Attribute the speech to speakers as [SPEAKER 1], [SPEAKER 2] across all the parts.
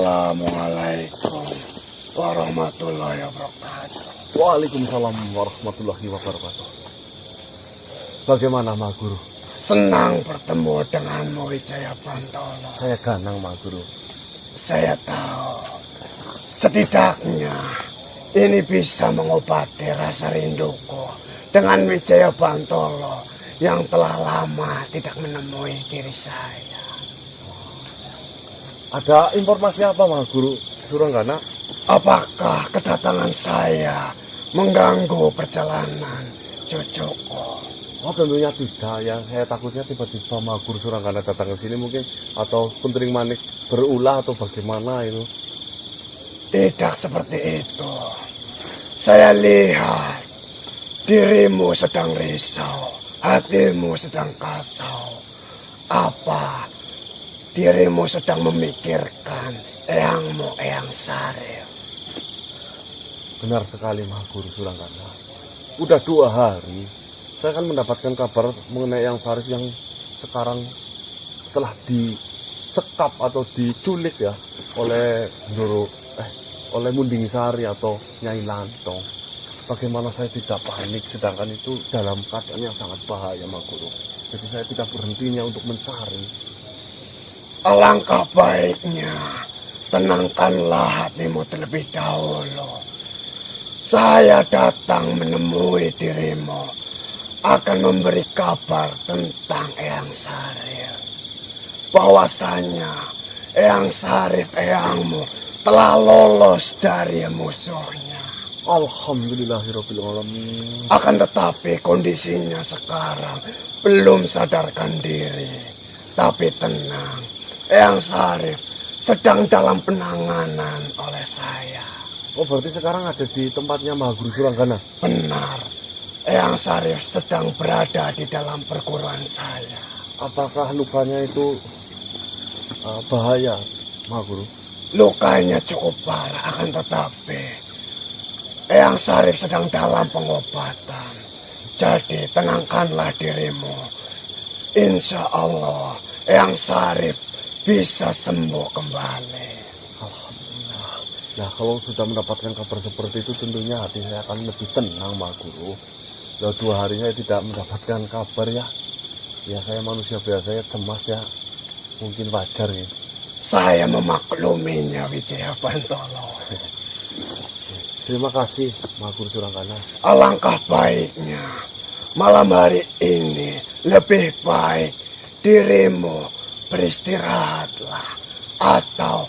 [SPEAKER 1] Assalamualaikum warahmatullahi wabarakatuh.
[SPEAKER 2] Waalaikumsalam warahmatullahi wabarakatuh. Bagaimana Mak Guru?
[SPEAKER 1] Senang bertemu denganmu Wijaya Bantolo.
[SPEAKER 2] Saya Ganang Mak Guru.
[SPEAKER 1] Saya tahu setidaknya ini bisa mengobati rasa rinduku dengan Wijaya Bantolo yang telah lama tidak menemui diri saya.
[SPEAKER 2] Ada informasi apa Mak Guru Suranggana?
[SPEAKER 1] Apakah kedatangan saya mengganggu perjalanan cucuku?
[SPEAKER 2] Oh tentunya tidak ya. Saya takutnya tiba-tiba Mak Guru Suranggana datang ke sini mungkin atau Kuntiring Manik berulah atau bagaimana itu.
[SPEAKER 1] Tidak seperti itu. Saya lihat dirimu sedang risau, hatimu sedang kasau. Apa dirimu sedang memikirkan eyangmu, Eyang Sarif?
[SPEAKER 2] Benar sekali Mak Guru Suranggana. Udah 2 hari saya kan mendapatkan kabar mengenai Eyang Sarif yang sekarang telah disekap atau diculik ya oleh oleh Munding Sari atau Nyai Lantong. Bagaimana saya tidak panik sedangkan itu dalam keadaan yang sangat bahaya Mak Guru. Jadi saya tidak berhentinya untuk mencari.
[SPEAKER 1] Alangkah baiknya tenangkanlah hatimu terlebih dahulu. Saya datang menemui dirimu akan memberi kabar tentang Eyang Sarif. Bahwasanya Eyang Sarif eyangmu telah lolos dari musuhnya.
[SPEAKER 2] Alhamdulillahirabbil alamin.
[SPEAKER 1] Akan tetapi kondisinya sekarang belum sadarkan diri. Tapi tenang, Eyang Sarif sedang dalam penanganan oleh saya.
[SPEAKER 2] Oh berarti sekarang ada di tempatnya Mak Guru Suranggana?
[SPEAKER 1] Benar, Eyang Sarif sedang berada di dalam perguruan saya.
[SPEAKER 2] Apakah lukanya itu bahaya Mak Guru?
[SPEAKER 1] Lukanya cukup parah, akan tetapi Eyang Sarif sedang dalam pengobatan. Jadi tenangkanlah dirimu. Insya Allah Eyang Sarif bisa sembuh kembali.
[SPEAKER 2] Alhamdulillah. Nah kalau sudah mendapatkan kabar seperti itu tentunya hati saya akan lebih tenang Mak Guru. Sudah 2 hari saya tidak mendapatkan kabar ya. Ya saya manusia biasa ya cemas ya. Mungkin wajar ya.
[SPEAKER 1] Saya memakluminya Wijaya Bantolo.
[SPEAKER 2] Terima kasih Mak Guru Suranggana.
[SPEAKER 1] Alangkah baiknya malam hari ini lebih baik dirimu beristirahatlah atau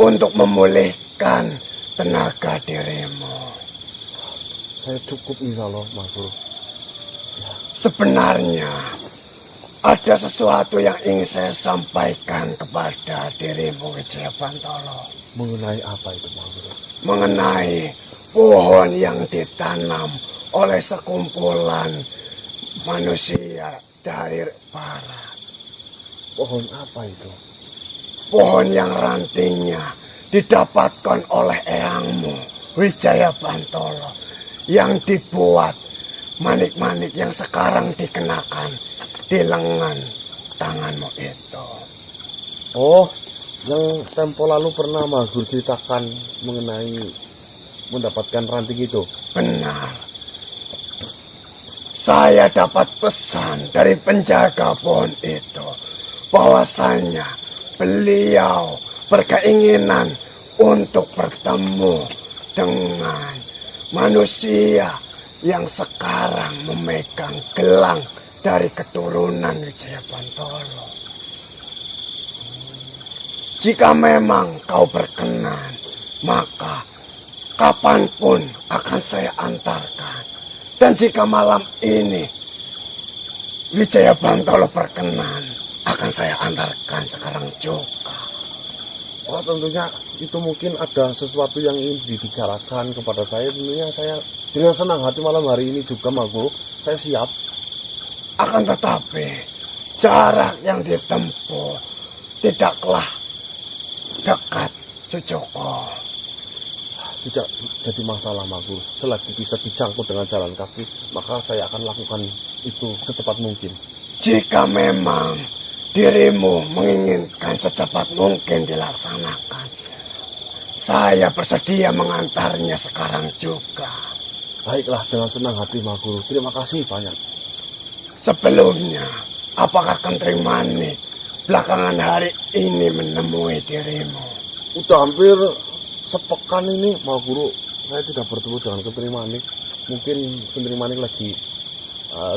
[SPEAKER 1] untuk memulihkan tenaga dirimu.
[SPEAKER 2] Saya cukup insya Allah Mak Guru.
[SPEAKER 1] Sebenarnya ada sesuatu yang ingin saya sampaikan kepada dirimu Wijaya Bantolo.
[SPEAKER 2] Mengenai apa itu Mak Guru?
[SPEAKER 1] Mengenai pohon yang ditanam oleh sekumpulan manusia dari barat.
[SPEAKER 2] Pohon apa itu?
[SPEAKER 1] Pohon yang rantingnya didapatkan oleh eyangmu Wijaya Bantolo yang dibuat manik-manik yang sekarang dikenakan di lengan tanganmu itu.
[SPEAKER 2] Oh, yang tempo lalu pernah Mak Guru ceritakan mengenai mendapatkan ranting itu.
[SPEAKER 1] Benar. Saya dapat pesan dari penjaga pohon itu bahwasanya beliau berkeinginan untuk bertemu dengan manusia yang sekarang memegang gelang dari keturunan Wijaya Bantolo. Jika memang kau berkenan, maka kapanpun akan saya antarkan. Dan jika malam ini Wijaya Bantolo berkenan, akan saya antarkan sekarang juga.
[SPEAKER 2] Oh tentunya itu mungkin ada sesuatu yang ingin dibicarakan kepada saya. Tentunya saya dengan senang hati malam hari ini juga Mak Guru. Saya siap.
[SPEAKER 1] Akan tetapi jarak yang ditempuh tidaklah dekat cucuku.
[SPEAKER 2] Tidak jadi masalah Mak Guru. Selagi bisa dijangkau dengan jalan kaki, maka saya akan lakukan itu secepat mungkin.
[SPEAKER 1] Jika memang dirimu menginginkan secepat mungkin dilaksanakan, saya bersedia mengantarnya sekarang juga.
[SPEAKER 2] Baiklah, dengan senang hati Mahaguru. Terima kasih banyak.
[SPEAKER 1] Sebelumnya, apakah Kentring Manik belakangan hari ini menemui dirimu?
[SPEAKER 2] Udah hampir sepekan ini Mahaguru, saya tidak bertemu dengan Kentring Manik. Mungkin Kentring Manik lagi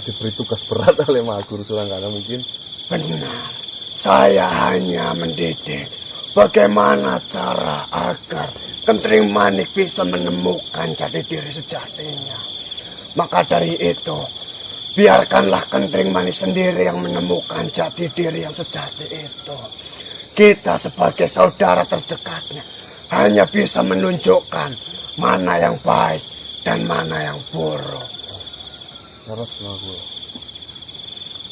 [SPEAKER 2] diberi tugas berat oleh Mahaguru Suranggana mungkin.
[SPEAKER 1] Benar, saya hanya mendidik bagaimana cara agar Kentring Manik bisa menemukan jati diri sejatinya. Maka dari itu, biarkanlah Kentring Manik sendiri yang menemukan jati diri yang sejati itu. Kita sebagai saudara terdekatnya hanya bisa menunjukkan mana yang baik dan mana yang buruk.
[SPEAKER 2] Terus Mahaguru.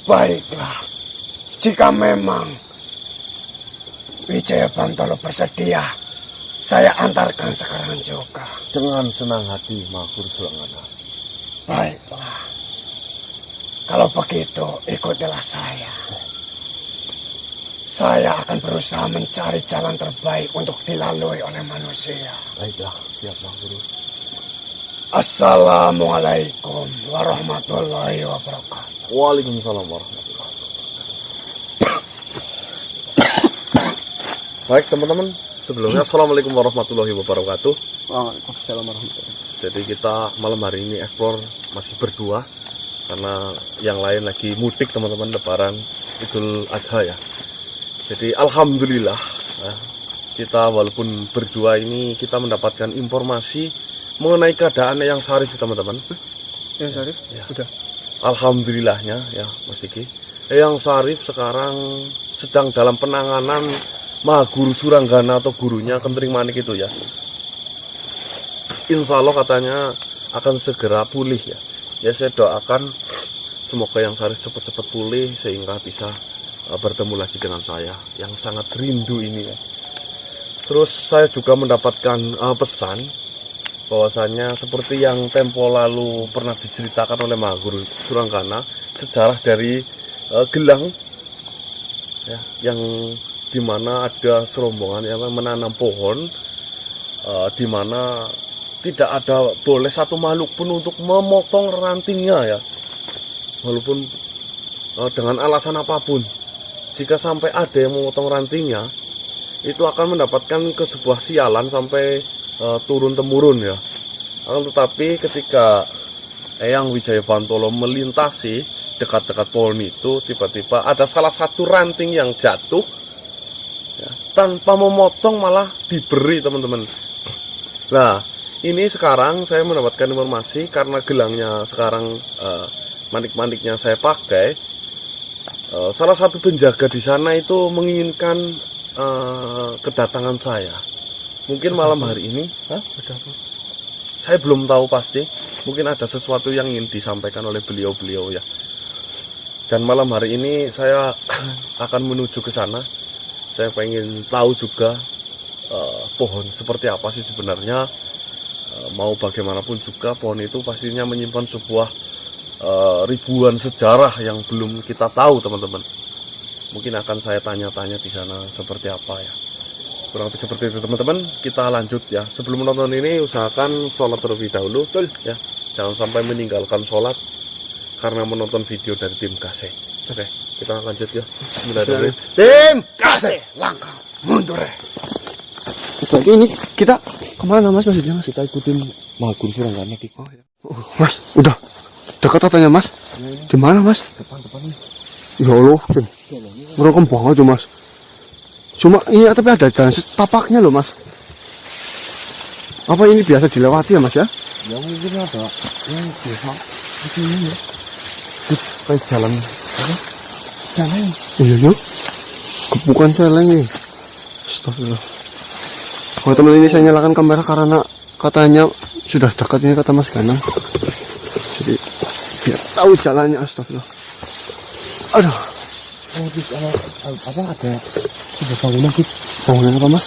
[SPEAKER 1] Baiklah, jika memang Wijaya Bantolo bersedia, saya antarkan sekarang juga.
[SPEAKER 2] Dengan senang hati Mahaguru Suranggana.
[SPEAKER 1] Baiklah, kalau begitu ikutilah saya. Saya akan berusaha mencari jalan terbaik untuk dilalui oleh manusia.
[SPEAKER 2] Baiklah, siap Mahaguru.
[SPEAKER 1] Assalamualaikum warahmatullahi wabarakatuh.
[SPEAKER 2] Waalaikumsalam warahmatullahi wabarakatuh. Baik teman-teman, sebelumnya Assalamualaikum warahmatullahi wabarakatuh.
[SPEAKER 3] Waalaikumsalam warahmatullahi wabarakatuh.
[SPEAKER 2] Jadi kita malam hari ini explore masih berdua karena yang lain lagi mudik teman-teman, lebaran Idul Adha ya. Jadi alhamdulillah kita walaupun berdua ini kita mendapatkan informasi mengenai keadaan yang Sarif teman-teman.
[SPEAKER 3] Yang Sarif?
[SPEAKER 2] Ya.
[SPEAKER 3] Sudah.
[SPEAKER 2] Alhamdulillahnya ya Mas Diki. Yang Sarif sekarang sedang dalam penanganan Mahaguru Suranggana atau gurunya Kentring Manik itu ya. Insya Allah katanya akan segera pulih ya. Ya saya doakan semoga yang Sarif cepat-cepat pulih sehingga bisa bertemu lagi dengan saya yang sangat rindu ini ya. Terus saya juga mendapatkan pesan bahwasanya seperti yang tempo lalu pernah diceritakan oleh Mahaguru Suranggana, sejarah dari Gelang ya, yang dimana ada serombongan yang menanam pohon, dimana tidak ada boleh satu makhluk pun untuk memotong rantingnya ya, walaupun dengan alasan apapun. Jika sampai ada yang memotong rantingnya, itu akan mendapatkan ke sebuah sialan sampai turun temurun ya. Akan tetapi ketika Eyang Wijaya Bantolo melintasi dekat-dekat pohon itu, tiba-tiba ada salah satu ranting yang jatuh ya, tanpa memotong malah diberi teman-teman. Nah ini sekarang saya mendapatkan informasi karena gelangnya sekarang manik-maniknya saya pakai. Salah satu penjaga di sana itu menginginkan kedatangan saya. Mungkin malam hari ini, saya belum tahu pasti. Mungkin ada sesuatu yang ingin disampaikan oleh beliau-beliau ya. Dan malam hari ini saya akan menuju ke sana. Saya pengen tahu juga pohon seperti apa sih sebenarnya. Mau bagaimanapun juga pohon itu pastinya menyimpan sebuah ribuan sejarah yang belum kita tahu teman-teman. Mungkin akan saya tanya-tanya di sana seperti apa ya. Kurang lebih seperti itu teman-teman. Kita lanjut ya. Sebelum menonton ini usahakan sholat terlebih dahulu ya. Jangan sampai meninggalkan sholat karena menonton video dari tim Kasih. Oke, kita lanjut ya. Bismillahirrahmanirrahim.
[SPEAKER 1] Tim Kasih, langkah mundur.
[SPEAKER 3] Jadi ini kita kemana mas maksudnya mas?
[SPEAKER 2] Kita ikutin Mahaguru Suranggana.
[SPEAKER 3] Oh, ya. Mas, udah dekat katanya mas? Di mana mas?
[SPEAKER 2] Depan nih.
[SPEAKER 3] Ya Allah, merekam banget tuh mas. Cuma ini tapi ada jalan tapaknya loh mas. Apa ini biasa dilewati ya mas ya?
[SPEAKER 2] Ya mungkin ada yang biasa di sini ya. Kayak jalan apa? Jalan.
[SPEAKER 3] Iya yuk. Bukan celeng nih. Astagfirullah. Kalau teman ini saya nyalakan kamera karena katanya sudah dekat ini kata Mas Ganang. Jadi biar tahu jalannya. Astagfirullah. Aduh.
[SPEAKER 2] Oh, di sana apa ada bangunan sih?
[SPEAKER 3] Bangunan apa mas?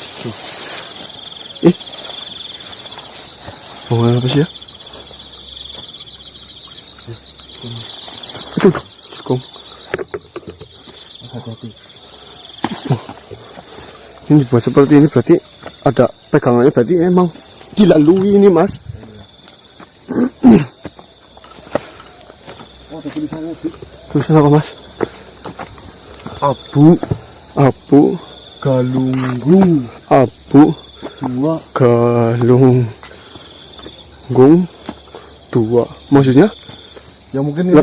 [SPEAKER 3] Bangunan apa sih ya? Itu cikung.
[SPEAKER 2] Hati-hati.
[SPEAKER 3] Ini dibuat seperti ini berarti ada pegangannya berarti emang dilalui ini mas.
[SPEAKER 2] Oh, ada tulisannya sih.
[SPEAKER 3] Tulisan apa mas?
[SPEAKER 2] Abu Galunggung
[SPEAKER 3] Abu
[SPEAKER 2] 2.
[SPEAKER 3] Galunggung 2. Maksudnya
[SPEAKER 2] Ya mungkin ini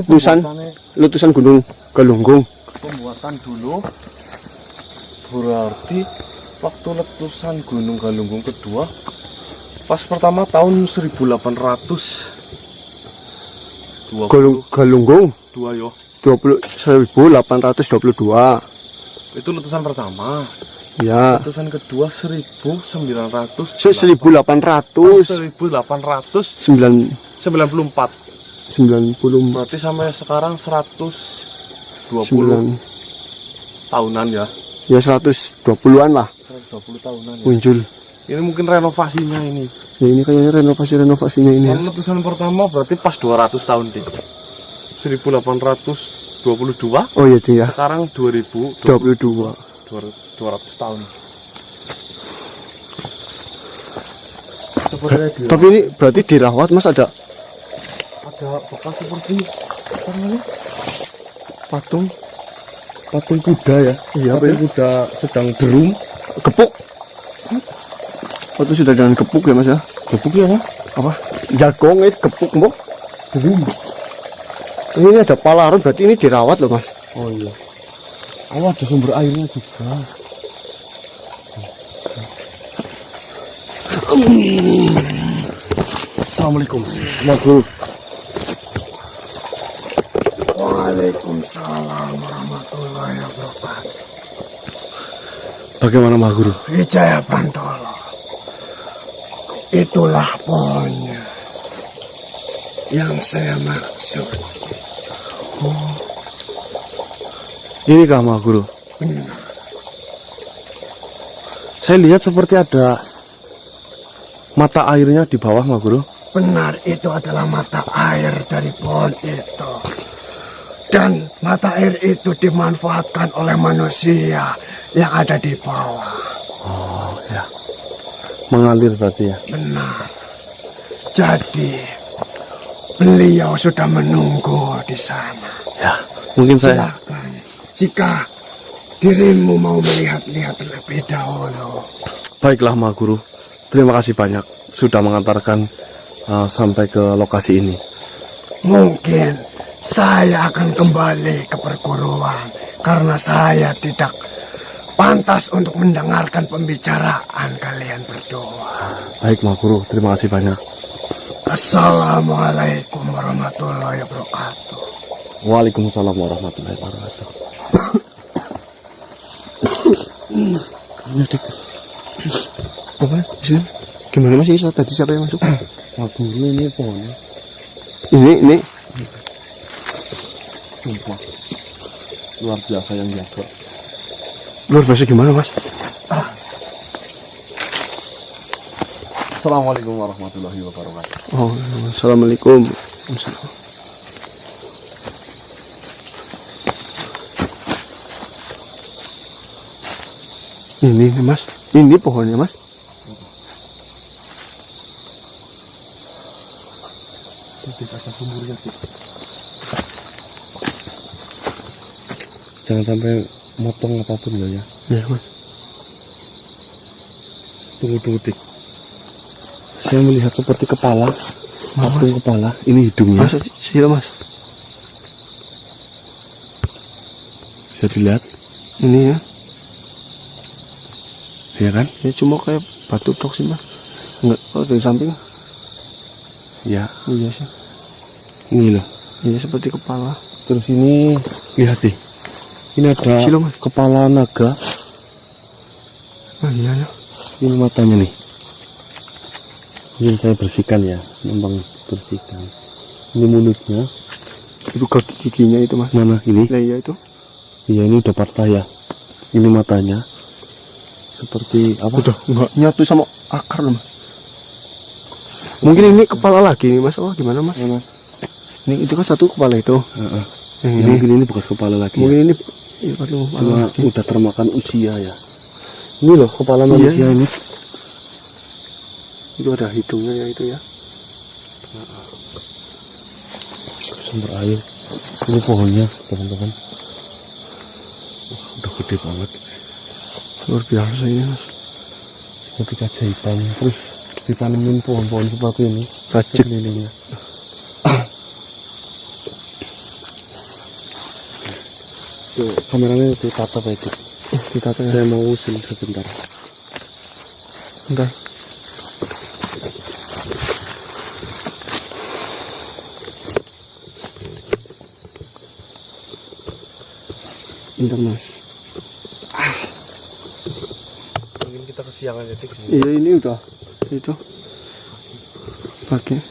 [SPEAKER 3] letusan Gunung Galunggung.
[SPEAKER 2] Pembuatan dulu berarti waktu letusan Gunung Galunggung kedua pas pertama tahun 1820.
[SPEAKER 3] Galunggung
[SPEAKER 2] 2 yo.
[SPEAKER 3] 1822.
[SPEAKER 2] Itu letusan pertama.
[SPEAKER 3] Ya.
[SPEAKER 2] Letusan kedua 1900.
[SPEAKER 3] 1800.
[SPEAKER 2] 1894.
[SPEAKER 3] 90.
[SPEAKER 2] Berarti sampai sekarang 120 tahunan ya.
[SPEAKER 3] Ya 120-an lah
[SPEAKER 2] 120 tahunan ya.
[SPEAKER 3] muncul.
[SPEAKER 2] Ini mungkin renovasinya ini.
[SPEAKER 3] Ya ini kayaknya renovasinya ini.
[SPEAKER 2] Kalau letusan pertama berarti pas 200 tahun deh. 1822.
[SPEAKER 3] Oh iya itu ya.
[SPEAKER 2] Sekarang 2022. 200 tahun.
[SPEAKER 3] Tapi ini berarti dirawat mas, ada
[SPEAKER 2] bekas seperti apa namanya?
[SPEAKER 3] patung
[SPEAKER 2] Kuda ya.
[SPEAKER 3] Iya,
[SPEAKER 2] patung kuda sedang derum.
[SPEAKER 3] kepuk. Oh itu sudah dengan kepuk ya mas ya?
[SPEAKER 2] Kepuk ya, Mas?
[SPEAKER 3] Apa? Jagung itu kepuk mbok.
[SPEAKER 2] Derum.
[SPEAKER 3] Ini ada palarun berarti ini dirawat loh mas.
[SPEAKER 2] Oh iya. Oh, ada sumber airnya juga. Assalamualaikum.
[SPEAKER 3] Mas Guru.
[SPEAKER 1] Waalaikumsalam warahmatullahi wabarakatuh.
[SPEAKER 3] Bagaimana Mas Guru?
[SPEAKER 1] Wijaya Pantolo. Itulah pohonnya yang saya maksud.
[SPEAKER 3] Ini kah Mas Guru?
[SPEAKER 1] Benar.
[SPEAKER 3] Saya lihat seperti ada mata airnya di bawah Mas Guru.
[SPEAKER 1] Benar, itu adalah mata air dari pohon itu. Dan mata air itu dimanfaatkan oleh manusia yang ada di bawah.
[SPEAKER 3] Oh ya. Mengalir berarti ya.
[SPEAKER 1] Benar. Jadi beliau sudah menunggu di sana.
[SPEAKER 3] Ya, mungkin saya
[SPEAKER 1] Silakan. Jika dirimu mau melihat-lihat terlebih dahulu.
[SPEAKER 3] baiklah Mas Guru. Terima kasih banyak sudah mengantarkan sampai ke lokasi ini.
[SPEAKER 1] Mungkin saya akan kembali ke perguruan karena saya tidak pantas untuk mendengarkan pembicaraan kalian berdua.
[SPEAKER 3] Baik Mas Guru, terima kasih banyak.
[SPEAKER 1] Assalamualaikum warahmatullahi wabarakatuh.
[SPEAKER 3] Waalaikumsalam warahmatullahi wabarakatuh. Nyadik. Apa? Sini. Gimana Mas ini tadi siapa yang masuk?
[SPEAKER 2] Mas Guru ini pohonnya.
[SPEAKER 3] Ini.
[SPEAKER 2] Sumpah. Luar biasa yang jaga.
[SPEAKER 3] Luar biasa gimana Mas?
[SPEAKER 2] Assalamualaikum warahmatullahi wabarakatuh.
[SPEAKER 3] Oh, assalamualaikum. Waalaikumsalam. Ini nih Mas, ini pohonnya Mas.
[SPEAKER 2] Jangan sampai motong apapun ya.
[SPEAKER 3] Ya Mas.
[SPEAKER 2] Tunggu Dik. Saya melihat seperti kepala. Patung kepala. Ini hidungnya.
[SPEAKER 3] Mas, sila Mas.
[SPEAKER 2] Bisa dilihat.
[SPEAKER 3] Ini ya.
[SPEAKER 2] Ya kan?
[SPEAKER 3] Ya cuma kayak batu tok sih Mas. Enggak, oh dari samping.
[SPEAKER 2] Ya.
[SPEAKER 3] Iya sih.
[SPEAKER 2] Ini loh.
[SPEAKER 3] Iya seperti kepala.
[SPEAKER 2] Terus ini lihat deh. Ini ada
[SPEAKER 3] Sila, Mas.
[SPEAKER 2] kepala naga.
[SPEAKER 3] Oh iya ya.
[SPEAKER 2] Ini matanya nih. Ini saya bersihkan ya. Memang bersihkan. Ini mulutnya.
[SPEAKER 3] Itu kaki giginya itu Mas.
[SPEAKER 2] Mana ini?
[SPEAKER 3] Nah iya itu.
[SPEAKER 2] Iya ini udah patah ya. Ini matanya. Seperti apa?
[SPEAKER 3] Udah enggak nyatu sama akar loh Mas. Mungkin ini kepala lagi nih Mas. Oh gimana Mas?
[SPEAKER 2] Mana?
[SPEAKER 3] Ini itu kan satu kepala itu. Yang
[SPEAKER 2] Ini
[SPEAKER 3] ini.
[SPEAKER 2] mungkin ini bekas kepala lagi.
[SPEAKER 3] Mungkin
[SPEAKER 2] Ya.
[SPEAKER 3] ini iya paling kepala
[SPEAKER 2] Cuma
[SPEAKER 3] lagi.
[SPEAKER 2] udah termakan usia ya. Ini loh kepala
[SPEAKER 3] Iya,
[SPEAKER 2] manusia
[SPEAKER 3] iya.
[SPEAKER 2] ini.
[SPEAKER 3] Itu ada hidungnya ya itu ya.
[SPEAKER 2] Sumber air. Ini pohonnya teman-teman. Wah, udah gede banget.
[SPEAKER 3] Luar biasa ini Mas.
[SPEAKER 2] Seperti keajaiban. Terus ditanemin pohon-pohon seperti ini.
[SPEAKER 3] Rajin.
[SPEAKER 2] Sekelilingnya. Tuh, kameranya ditata Pak Edi.
[SPEAKER 3] Ditata ya.
[SPEAKER 2] Saya mau usul sebentar.
[SPEAKER 3] Bentar. Bentar Mas.
[SPEAKER 2] Mungkin kita kesiangan ya, Tik.
[SPEAKER 3] Iya ini udah itu pakai.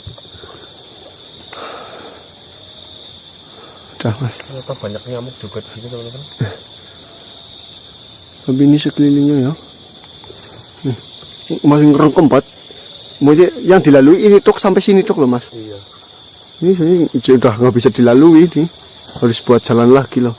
[SPEAKER 3] Udah Mas.
[SPEAKER 2] Ternyata banyak nyamuk juga di sini teman-teman.
[SPEAKER 3] Tapi ini sekelilingnya ya. Masih ngerengkem banget. Maksudnya yang dilalui ini tok sampai sini tok loh Mas.
[SPEAKER 2] Iya.
[SPEAKER 3] Ini saya udah nggak bisa dilalui ini. Harus buat jalan lagi loh.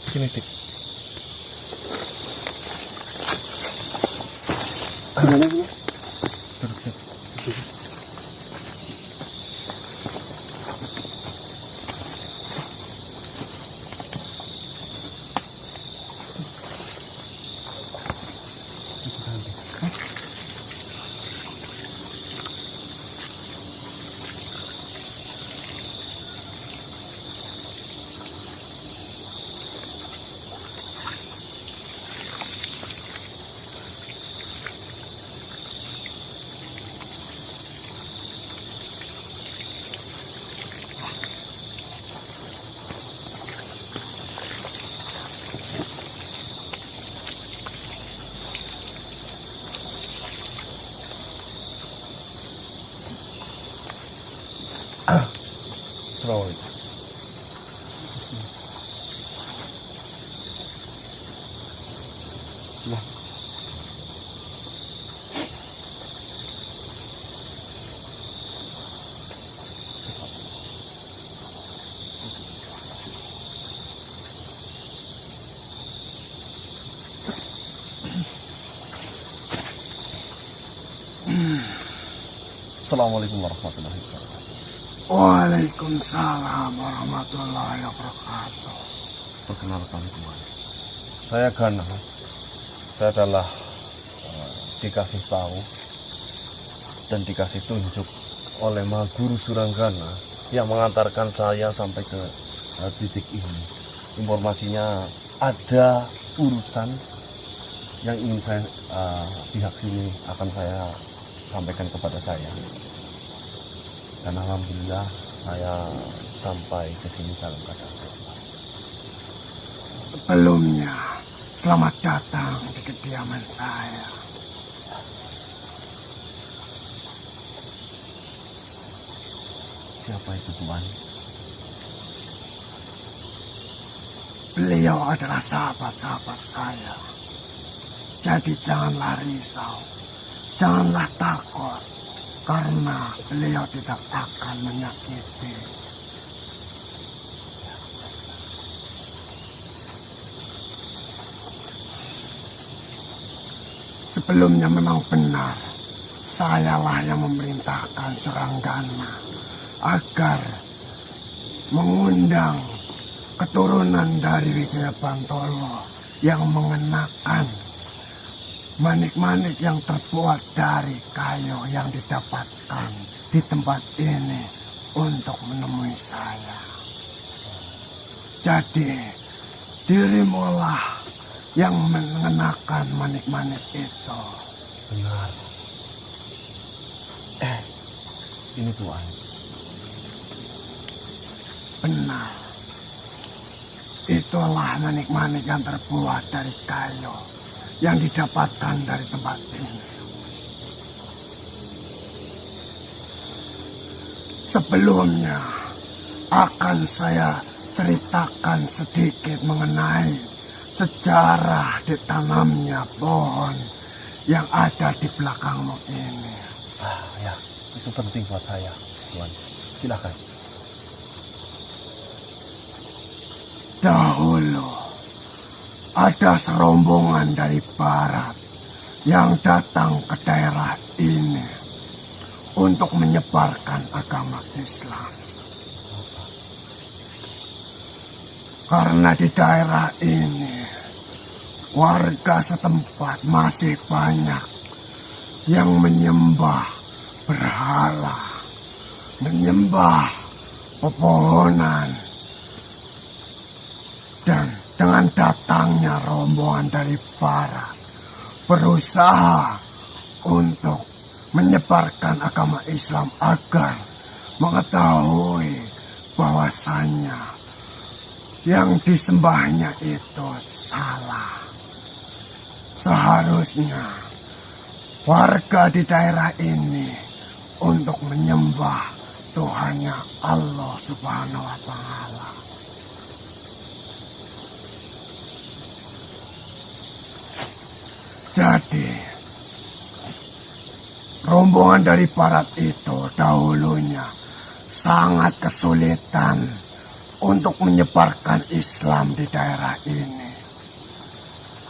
[SPEAKER 2] Sini, Tik.
[SPEAKER 3] Gimana ini?
[SPEAKER 2] Duduk, Tik. Assalamualaikum. Nah. Assalamualaikum warahmatullahi wabarakatuh.
[SPEAKER 1] Waalaikumsalam warahmatullahi wabarakatuh.
[SPEAKER 2] Perkenalkan Tuhan, saya Gana. Saya adalah dikasih tahu dan dikasih tunjuk oleh Maha Guru Suranggana yang mengantarkan saya sampai ke titik ini. Informasinya ada urusan yang ingin saya pihak sini akan saya sampaikan kepada saya. Dan alhamdulillah saya sampai ke sini dalam keadaan selamat.
[SPEAKER 1] Sebelumnya, selamat datang di kediaman saya.
[SPEAKER 2] Siapa itu Tuhan?
[SPEAKER 1] Beliau adalah sahabat-sahabat saya. Jadi janganlah risau, janganlah takut, karena beliau tidak akan menyakiti. Sebelumnya memang benar, sayalah yang memerintahkan Suranggana agar mengundang keturunan dari Wijaya Bantolo yang mengenakan manik-manik yang terbuat dari kayu yang didapatkan di tempat ini untuk menemui saya. Jadi, dirimulah yang mengenakan manik-manik itu.
[SPEAKER 2] Benar. Ini Tuhan.
[SPEAKER 1] Benar. Itulah manik-manik yang terbuat dari kayu yang didapatkan dari tempat ini. Sebelumnya akan saya ceritakan sedikit mengenai sejarah ditanamnya pohon yang ada di belakangmu ini.
[SPEAKER 2] Ya, itu penting buat saya, Tuan. Silakan.
[SPEAKER 1] Dahulu ada serombongan dari barat yang datang ke daerah ini untuk menyebarkan agama Islam. Karena di daerah ini warga setempat masih banyak yang menyembah berhala, menyembah pepohonan. Dan dengan datangnya rombongan dari barat berusaha untuk menyebarkan agama Islam agar mengetahui bahwasannya yang disembahnya itu salah. Seharusnya warga di daerah ini untuk menyembah Tuhannya Allah Subhanahu wa Ta'ala. Jadi, rombongan dari barat itu dahulunya sangat kesulitan untuk menyebarkan Islam di daerah ini.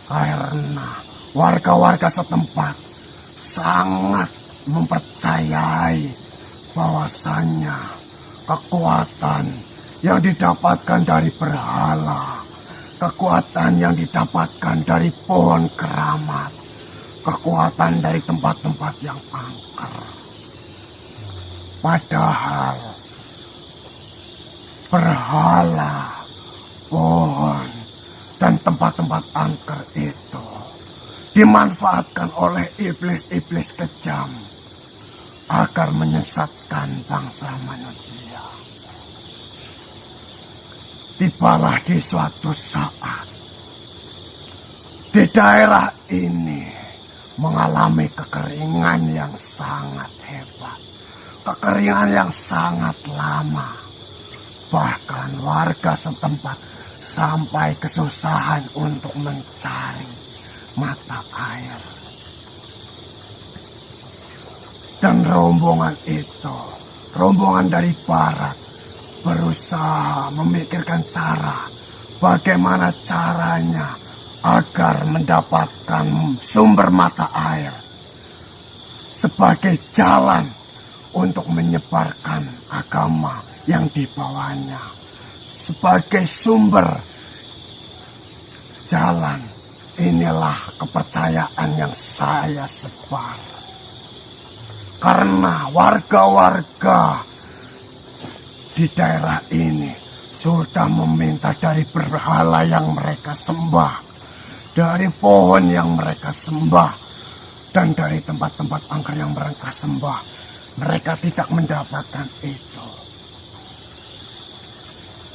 [SPEAKER 1] Karena warga-warga setempat sangat mempercayai bahwasannya kekuatan yang didapatkan dari berhala, kekuatan yang didapatkan dari pohon keramat, kekuatan dari tempat-tempat yang angker. Padahal berhala, pohon, dan tempat-tempat angker itu dimanfaatkan oleh iblis-iblis kejam agar menyesatkan bangsa manusia. Tibalah di suatu saat di daerah ini mengalami kekeringan yang sangat hebat, kekeringan yang sangat lama. Bahkan warga setempat sampai kesusahan untuk mencari mata air. Dan rombongan itu, rombongan dari barat, berusaha memikirkan cara bagaimana caranya agar mendapatkan sumber mata air sebagai jalan untuk menyebarkan agama yang dibawanya, sebagai sumber jalan. Inilah kepercayaan yang saya sebar. Karena warga-warga di daerah ini sudah meminta dari berhala yang mereka sembah, dari pohon yang mereka sembah, dan dari tempat-tempat angker yang mereka sembah. Mereka tidak mendapatkan itu.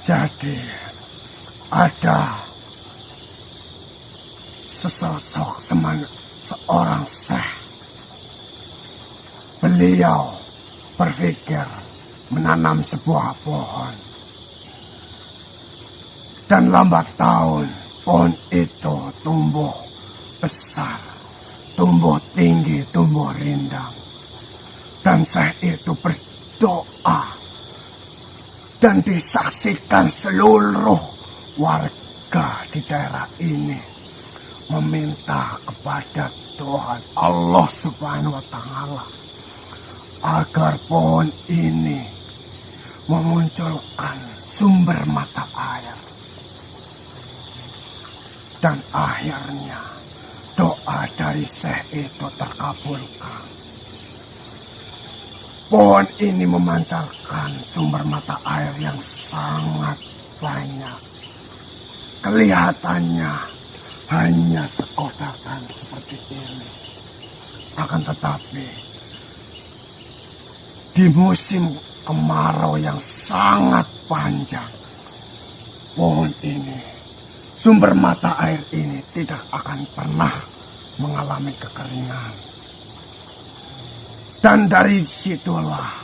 [SPEAKER 1] Jadi ada sesosok seorang syekh. Beliau berpikir menanam sebuah pohon. Dan lambat tahun pohon itu tumbuh besar, tumbuh tinggi, tumbuh rindang. Dan syekh itu berdoa dan disaksikan seluruh warga di daerah ini meminta kepada Tuhan Allah Subhanahu wa Ta'ala agar pohon ini memunculkan sumber mata air. Dan akhirnya doa dari syekh itu terkabulkan. Pohon ini memancarkan sumber mata air yang sangat banyak. Kelihatannya hanya sekotakan seperti ini. Akan tetapi di musim kemarau yang sangat panjang, pohon ini, sumber mata air ini tidak akan pernah mengalami kekeringan. Dan dari situlah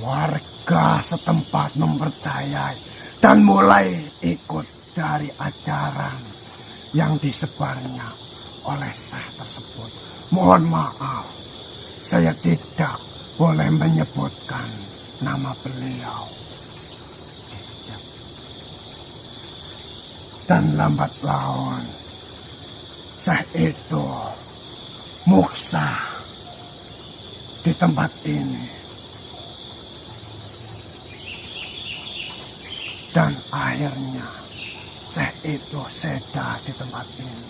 [SPEAKER 1] warga setempat mempercayai dan mulai ikut dari ajaran yang disebarnya oleh syekh tersebut. Mohon maaf, saya tidak boleh menyebutkan nama beliau. Dan lambat laun, saya itu muksa di tempat ini. Dan akhirnya, saya itu seda di tempat ini.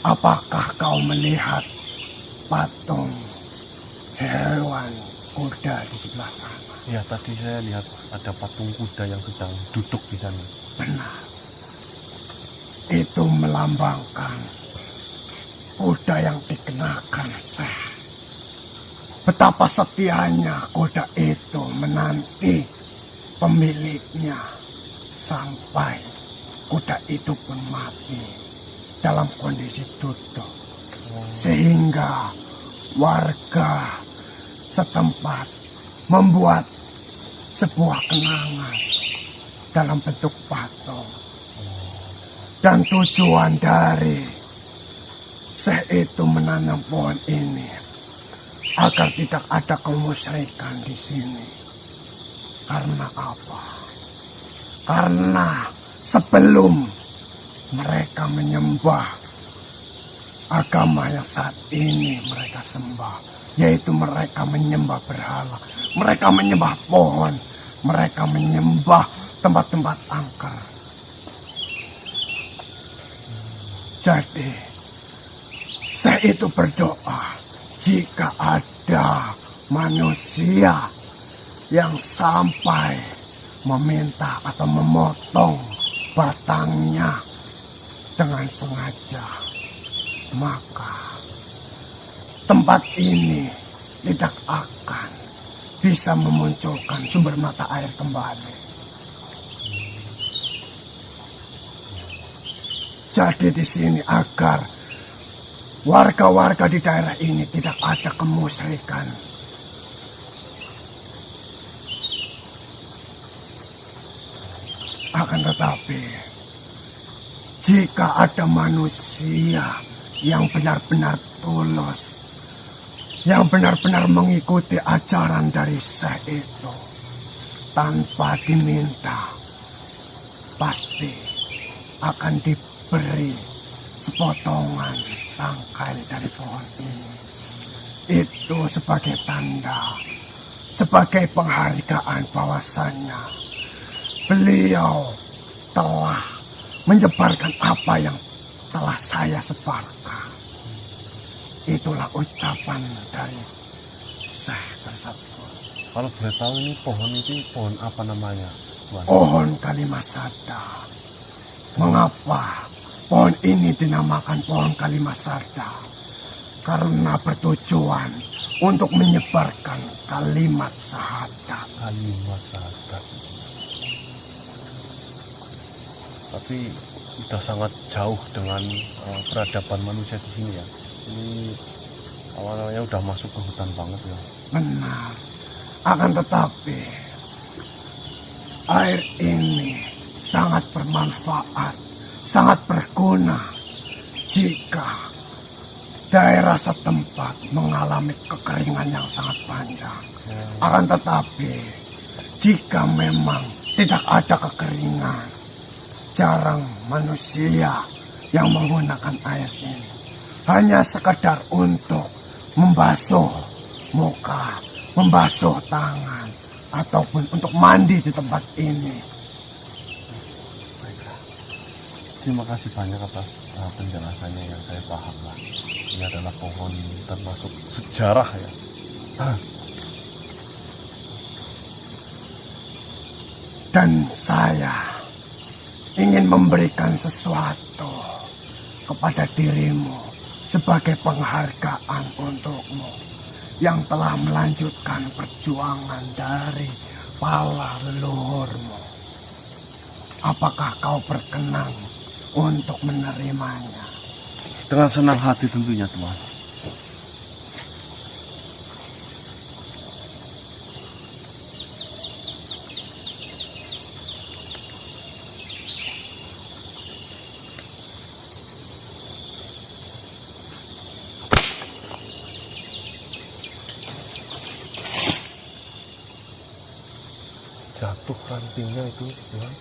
[SPEAKER 1] Apakah kau melihat patung hewan kuda di sebelah sana?
[SPEAKER 2] Ya, tadi saya lihat ada patung kuda yang sedang duduk di sana.
[SPEAKER 1] Benar. Itu melambangkan kuda yang dikenakan Syekh. Betapa setianya kuda itu menanti pemiliknya sampai kuda itu pun mati dalam kondisi duduk. Sehingga warga setempat membuat sebuah kenangan dalam bentuk patung. Dan tujuan dari Syekh itu menanam pohon ini agar tidak ada kemusyrikan di sini. Karena apa? Karena sebelum mereka menyembah agama yang saat ini mereka sembah, yaitu mereka menyembah berhala, mereka menyembah pohon, mereka menyembah tempat-tempat angker. Jadi, saya itu berdoa jika ada manusia yang sampai meminta atau memotong batangnya dengan sengaja, maka tempat ini tidak akan bisa memunculkan sumber mata air kembali. Jadi di sini agar warga-warga di daerah ini tidak ada kemusyrikan. Akan tetapi, jika ada manusia yang benar-benar tulus, yang benar-benar mengikuti ajaran dari Syekh itu, tanpa diminta, pasti akan diberi sepotongan tangkai dari pohon ini. Itu sebagai tanda, sebagai penghargaan bahwasannya beliau telah menyebarkan apa yang telah saya sebarkan. Itulah ucapan dari Syekh tersebut.
[SPEAKER 2] Kalau boleh tahu ini pohon apa namanya, Tuan?
[SPEAKER 1] Pohon Kalimasada. Mengapa pohon ini dinamakan pohon Kalimasada? Karena bertujuan untuk menyebarkan kalimat syahadat.
[SPEAKER 2] Kalimat syahadat. Tapi sudah sangat jauh dengan peradaban manusia di sini ya. Ini awalnya udah masuk ke hutan banget ya.
[SPEAKER 1] Benar. Akan tetapi air ini sangat bermanfaat, sangat berguna jika daerah setempat mengalami kekeringan yang sangat panjang. Akan tetapi jika memang tidak ada kekeringan, jarang manusia yang menggunakan air ini. Hanya sekedar untuk membasuh muka, membasuh tangan, ataupun untuk mandi di tempat ini.
[SPEAKER 2] Baiklah. Terima kasih banyak atas penjelasannya yang saya paham lah. Ini adalah pohon termasuk sejarah ya.
[SPEAKER 1] Dan saya ingin memberikan sesuatu kepada dirimu sebagai penghargaan untukmu yang telah melanjutkan perjuangan dari para leluhurmu. Apakah kau berkenan untuk menerimanya?
[SPEAKER 2] Dengan senang hati tentunya, Tuan. jatuh rantingnya itu, Tuhan.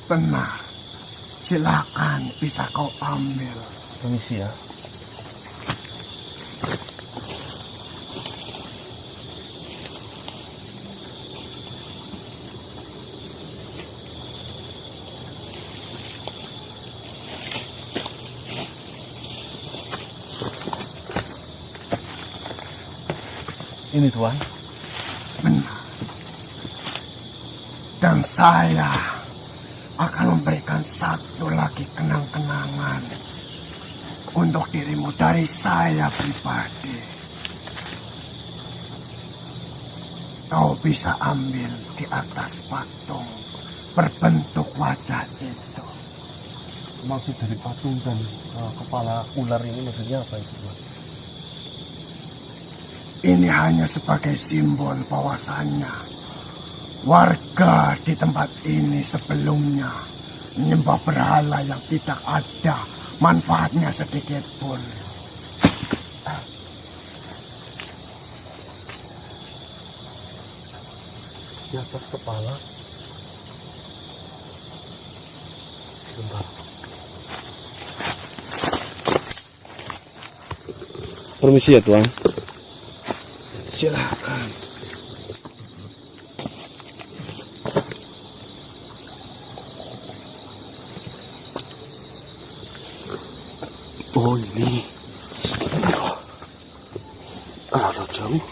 [SPEAKER 1] Benar. Silakan, bisa kau ambil.
[SPEAKER 2] Permisi ya. Ini Tuhan.
[SPEAKER 1] Benar. Dan saya akan memberikan satu lagi kenang-kenangan untuk dirimu dari saya pribadi. Kau bisa ambil di atas patung berbentuk wajah itu.
[SPEAKER 2] Maksud dari patung dan kepala ular ini maksudnya apa itu, Tuhan?
[SPEAKER 1] Ini hanya sebagai simbol bahwasannya warga di tempat ini sebelumnya menyembah berhala yang tidak ada manfaatnya sedikit pun.
[SPEAKER 2] Di atas kepala. Bentar. Permisi ya Tuhan.
[SPEAKER 1] Silakan.
[SPEAKER 3] Oh ini. Ada jauh.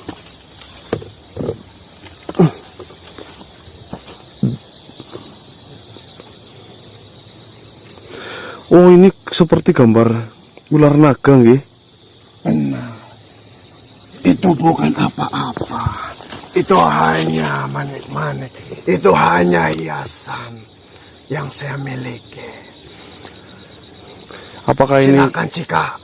[SPEAKER 3] Oh ini seperti gambar ular naga nggih.
[SPEAKER 1] Benar. Itu bukan apa-apa. Itu hanya manik-manik. Itu hanya hiasan yang saya miliki.
[SPEAKER 3] Apakah ini?
[SPEAKER 1] Silakan jika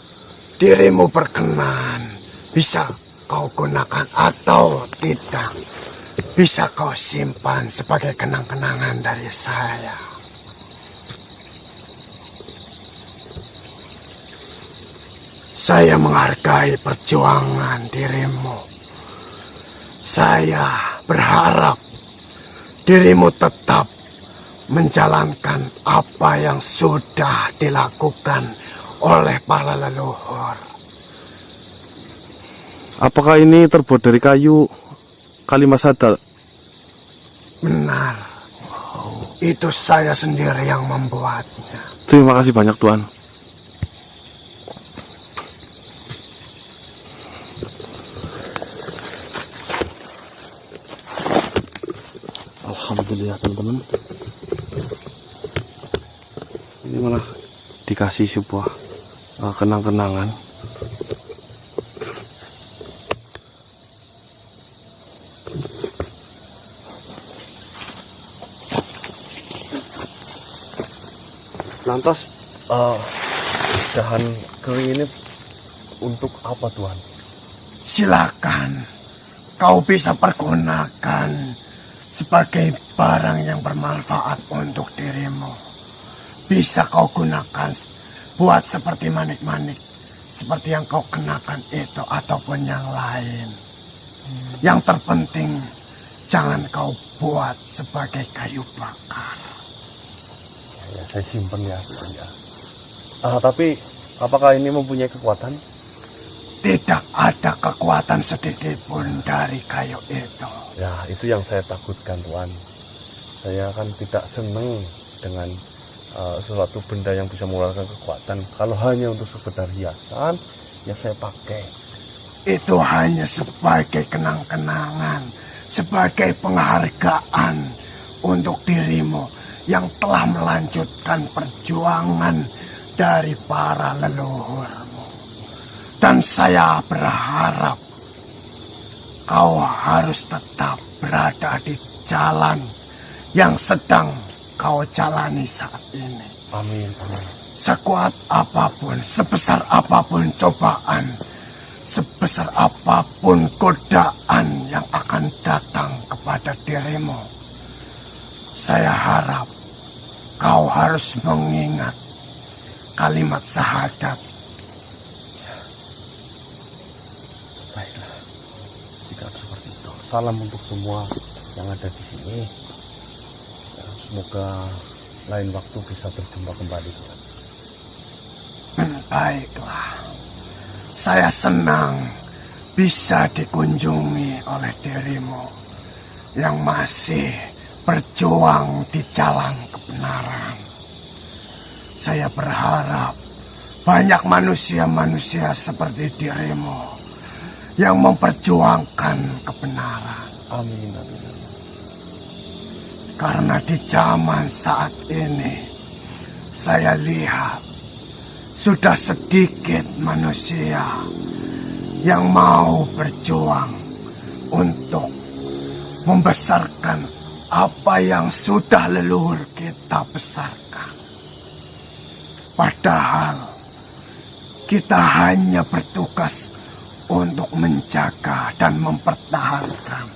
[SPEAKER 1] dirimu berkenan, bisa kau gunakan atau tidak. Bisa kau simpan sebagai kenang-kenangan dari saya. Saya menghargai perjuangan dirimu. Saya berharap dirimu tetap menjalankan apa yang sudah dilakukan oleh para leluhur.
[SPEAKER 3] Apakah ini terbuat dari kayu Kalimasada?
[SPEAKER 1] Benar. Itu saya sendiri yang membuatnya.
[SPEAKER 3] Terima kasih banyak Tuhan. Alhamdulillah teman-teman. Ini malah dikasih sebuah kenang-kenangan. Lantas dahan kering ini untuk apa Tuhan?
[SPEAKER 1] Silakan. Kau bisa pergunakan sebagai barang yang bermanfaat untuk dirimu. Bisa kau gunakan buat seperti manik-manik, seperti yang kau kenakan itu ataupun yang lain. Yang terpenting jangan kau buat sebagai kayu bakar.
[SPEAKER 2] Ya, saya simpen ya Tuhan ya. Tapi apakah ini mempunyai kekuatan?
[SPEAKER 1] Tidak ada kekuatan sedikit pun dari kayu itu.
[SPEAKER 2] Ya, itu yang saya takutkan Tuhan. Saya kan tidak senang dengan sesuatu benda yang bisa mengeluarkan kekuatan. Kalau hanya untuk sekedar hiasan, ya saya pakai.
[SPEAKER 1] Itu hanya sebagai kenang-kenangan, sebagai penghargaan untuk dirimu yang telah melanjutkan perjuangan dari para leluhurmu. Dan saya berharap kau harus tetap berada di jalan yang sedang kau jalani saat ini.
[SPEAKER 2] Amin, amin.
[SPEAKER 1] Sekuat apapun, sebesar apapun cobaan, sebesar apapun godaan yang akan datang kepada dirimu, saya harap kau harus mengingat kalimat syahadat.
[SPEAKER 2] Baiklah, jika seperti itu, salam untuk semua yang ada di sini. Ya, semoga lain waktu bisa berjumpa kembali.
[SPEAKER 1] Baiklah, saya senang bisa dikunjungi oleh dirimu yang masih berjuang di jalan kebenaran. Saya berharap banyak manusia-manusia seperti dirimu yang memperjuangkan kebenaran.
[SPEAKER 2] Amin, amin.
[SPEAKER 1] Karena di zaman saat ini, saya lihat sudah sedikit manusia yang mau berjuang untuk membesarkan apa yang sudah leluhur kita besarkan. Padahal kita hanya bertugas untuk menjaga dan mempertahankan.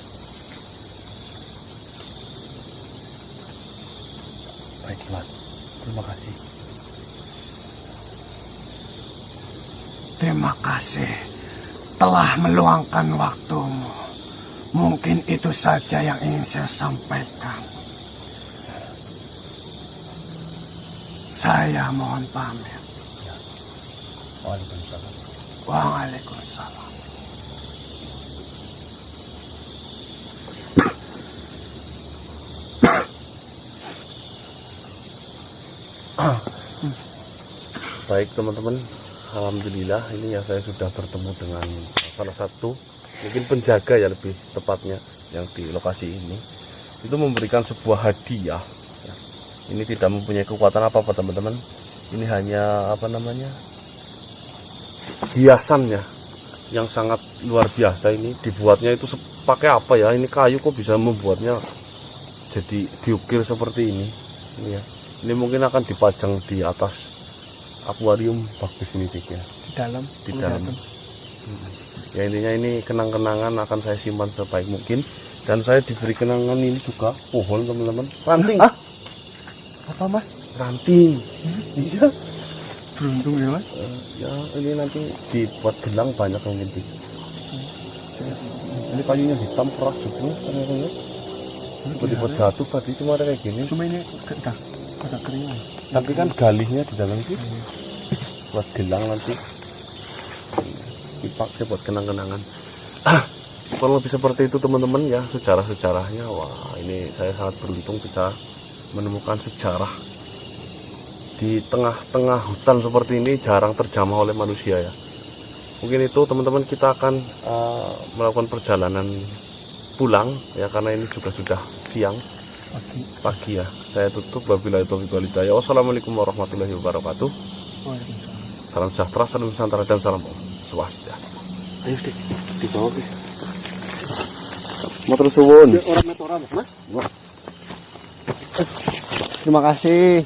[SPEAKER 2] Baiklah, terima kasih.
[SPEAKER 1] Terima kasih telah meluangkan waktumu. Mungkin itu saja yang ingin saya sampaikan. Saya mohon pamit.
[SPEAKER 2] Waalaikumsalam.
[SPEAKER 1] Waalaikumsalam.
[SPEAKER 2] Baik teman-teman, alhamdulillah ini ya saya sudah bertemu dengan salah satu mungkin penjaga ya lebih tepatnya yang di lokasi ini. Itu memberikan sebuah hadiah. Ini tidak mempunyai kekuatan apa-apa teman-teman. Ini hanya hiasannya yang sangat luar biasa. Ini dibuatnya itu pakai apa ya? Ini kayu kok bisa membuatnya jadi diukir seperti ini. Ini ya. Ini mungkin akan dipajang di atas akuarium bagus ini Dik ya. Di dalam. Ya intinya ini kenang-kenangan akan saya simpan sebaik mungkin. Dan saya diberi kenangan ini juga pohon teman-teman. Ranting.
[SPEAKER 3] Apa mas?
[SPEAKER 2] Ranting. Iya.
[SPEAKER 3] Beruntung ya mas.
[SPEAKER 2] Ya ini nanti dibuat gelang banyak mungkin Dik. Ini kayunya hitam keras juga ternyata. Dibuat jatuh tadi cuma ada kayak gini.
[SPEAKER 3] Cuma ini ada keringan.
[SPEAKER 2] Tapi kan galihnya di dalam sih. Buat gelang nanti dipakai buat kenang-kenangan. Kalau lebih seperti itu teman-teman ya, sejarah-sejarahnya. Wah ini saya sangat beruntung bisa menemukan sejarah di tengah-tengah hutan seperti ini, jarang terjamah oleh manusia ya. Mungkin itu teman-teman, kita akan melakukan perjalanan pulang ya, karena ini juga sudah siang pagi ya. Saya tutup, wabillahi taufiq wal hidayah. Wassalamualaikum warahmatullahi wabarakatuh. Salam sejahtera, salam Nusantara, dan salam Om Swastiastu.
[SPEAKER 3] Ayo Dik, di bawah Dik.
[SPEAKER 2] Matur suwun.
[SPEAKER 3] Orang mas. Terima kasih.